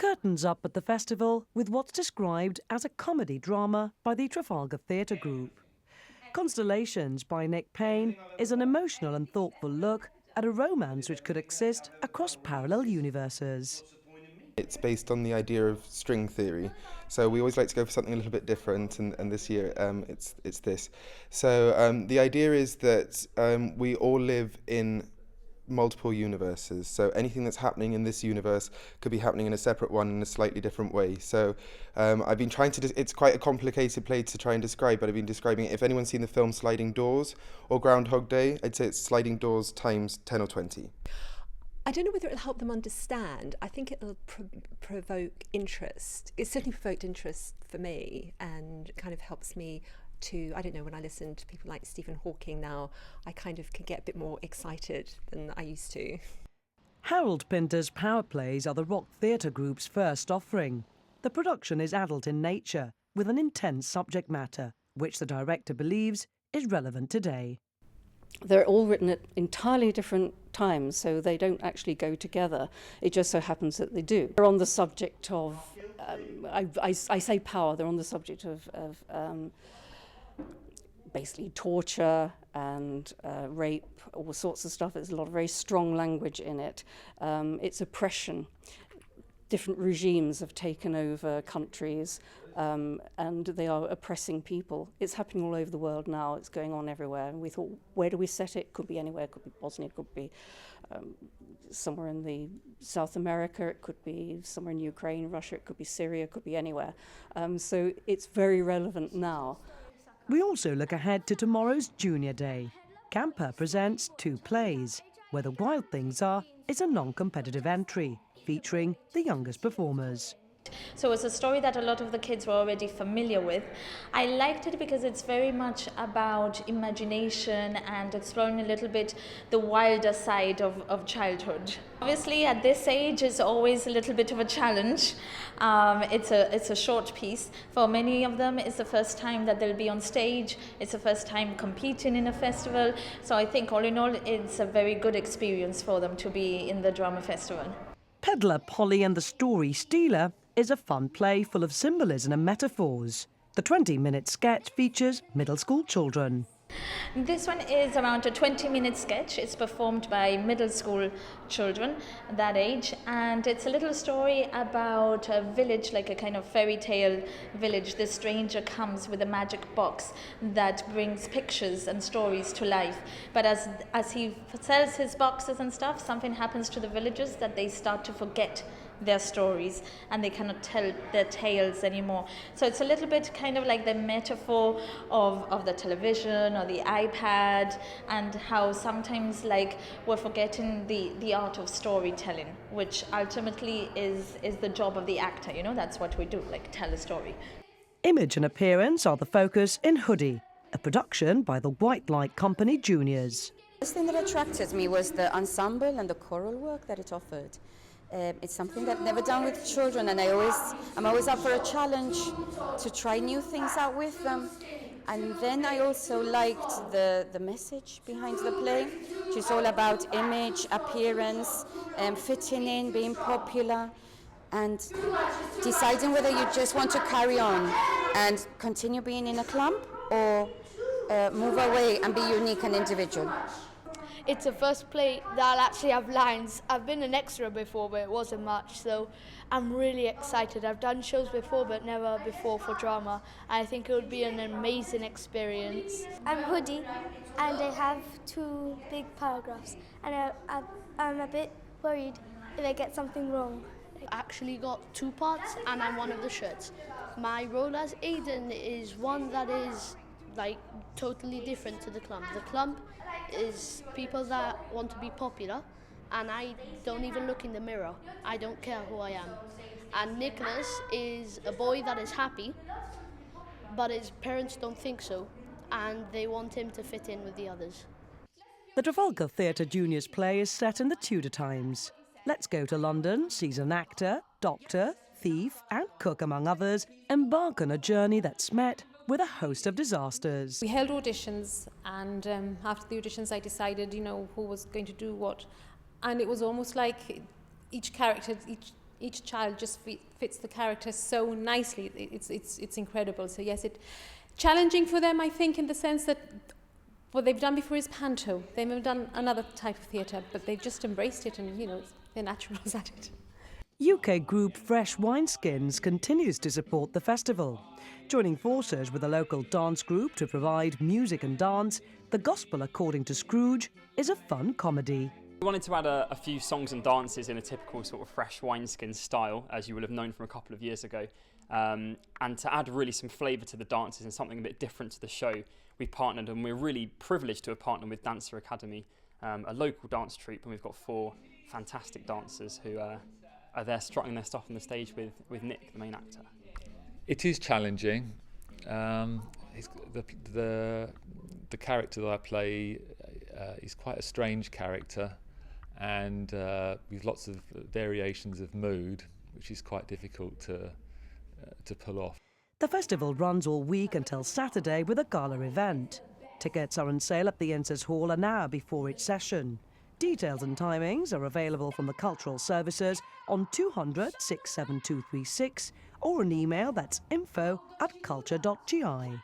Curtains up at the festival with what's described as a comedy drama by the Trafalgar Theatre Group. Constellations by Nick Payne is an emotional and thoughtful look at a romance which could exist across parallel universes. It's based on the idea of string theory, so we always like to go for something a little bit different, and this year it's this. So the idea is that we all live in multiple universes, so anything that's happening in this universe could be happening in a separate one in a slightly different way. So I've been trying to, it's quite a complicated play to try and describe, but I've been describing it. If anyone's seen the film Sliding Doors or Groundhog Day, I'd say it's Sliding Doors times 10 or 20. I don't know whether it'll help them understand. I think it'll provoke interest. It certainly provoked interest for me and kind of helps me to, I don't know, when I listen to people like Stephen Hawking now, I kind of can get a bit more excited than I used to. Harold Pinter's Power Plays are the Rock Theatre Group's first offering. The production is adult in nature, with an intense subject matter, which the director believes is relevant today. They're all written at entirely different times, so they don't actually go together. It just so happens that they do. They're on the subject of, I say power, they're on the subject of basically torture and rape, all sorts of stuff. There's a lot of very strong language in it. It's oppression. Different regimes have taken over countries and they are oppressing people. It's happening all over the world now. It's going on everywhere. And we thought, where do we set it? Could be anywhere. It could be Bosnia. It could be somewhere in the South America. It could be somewhere in Ukraine, Russia. It could be Syria. It could be anywhere. So it's very relevant now. We also look ahead to tomorrow's Junior Day. Camper presents 2 plays. Where the Wild Things Are is a non-competitive entry, featuring the youngest performers. So it's a story that a lot of the kids were already familiar with. I liked it because it's very much about imagination and exploring a little bit the wilder side of childhood. Obviously at this age it's always a little bit of a challenge. It's a short piece. For many of them it's the first time that they'll be on stage. It's the first time competing in a festival. So I think all in all it's a very good experience for them to be in the drama festival. Peddler Polly and the Story Stealer is a fun play full of symbolism and metaphors. The 20-minute sketch features middle school children. This one is around a 20-minute sketch. It's performed by middle school children that age, and it's a little story about a village, like a kind of fairy tale village. The stranger comes with a magic box that brings pictures and stories to life. But as he sells his boxes and stuff, something happens to the villagers that they start to forget their stories and they cannot tell their tales anymore. So it's a little bit kind of like the metaphor of the television or the iPad, and how sometimes like we're forgetting the art of storytelling, which ultimately is the job of the actor, you know, that's what we do, like tell a story. Image and appearance are the focus in Hoodie, a production by the White Light Company Juniors. The thing that attracted me was the ensemble and the choral work that it offered. It's something that I've never done with children, and I'm always up for a challenge to try new things out with them. And then I also liked the message behind the play, which is all about image, appearance, fitting in, being popular, and deciding whether you just want to carry on and continue being in a clump or move away and be unique and individual. It's the first play that I'll actually have lines. I've been an extra before, but it wasn't much, so I'm really excited. I've done shows before, but never before for drama. I think it would be an amazing experience. I'm Hoodie, and I have 2 big paragraphs, and I'm a bit worried if I get something wrong. I actually got 2 parts, and I'm one of the shirts. My role as Aiden is one that is like totally different to the clump. The clump is people that want to be popular, and I don't even look in the mirror. I don't care who I am. And Nicholas is a boy that is happy, but his parents don't think so, and they want him to fit in with the others. The Trafalgar Theatre Juniors play is set in the Tudor times. Let's Go to London sees an actor, doctor, thief and cook, among others, embark on a journey that's met with a host of disasters. We held auditions, and after the auditions I decided, who was going to do what. And it was almost like each character, each child just fits the character so nicely. It's incredible. So yes, it's challenging for them, I think, in the sense that what they've done before is panto. They've never done another type of theatre, but they've just embraced it, and they're naturals at it. UK group Fresh Wineskins continues to support the festival. Joining forces with a local dance group to provide music and dance, The Gospel According to Scrooge is a fun comedy. We wanted to add a few songs and dances in a typical sort of Fresh Wineskins style, as you will have known from a couple of years ago, and to add really some flavour to the dances and something a bit different to the show. We partnered, and we're really privileged to have partnered with Dancer Academy, a local dance troupe, and we've got 4 fantastic dancers who are there strutting their stuff on the stage with Nick, the main actor. It is challenging. The character that I play is quite a strange character, and with lots of variations of mood, which is quite difficult to pull off. The festival runs all week until Saturday with a gala event. Tickets are on sale at the Ensis Hall an hour before its session. Details and timings are available from the Cultural Services on 200 67236 or an email that's info@culture.gi.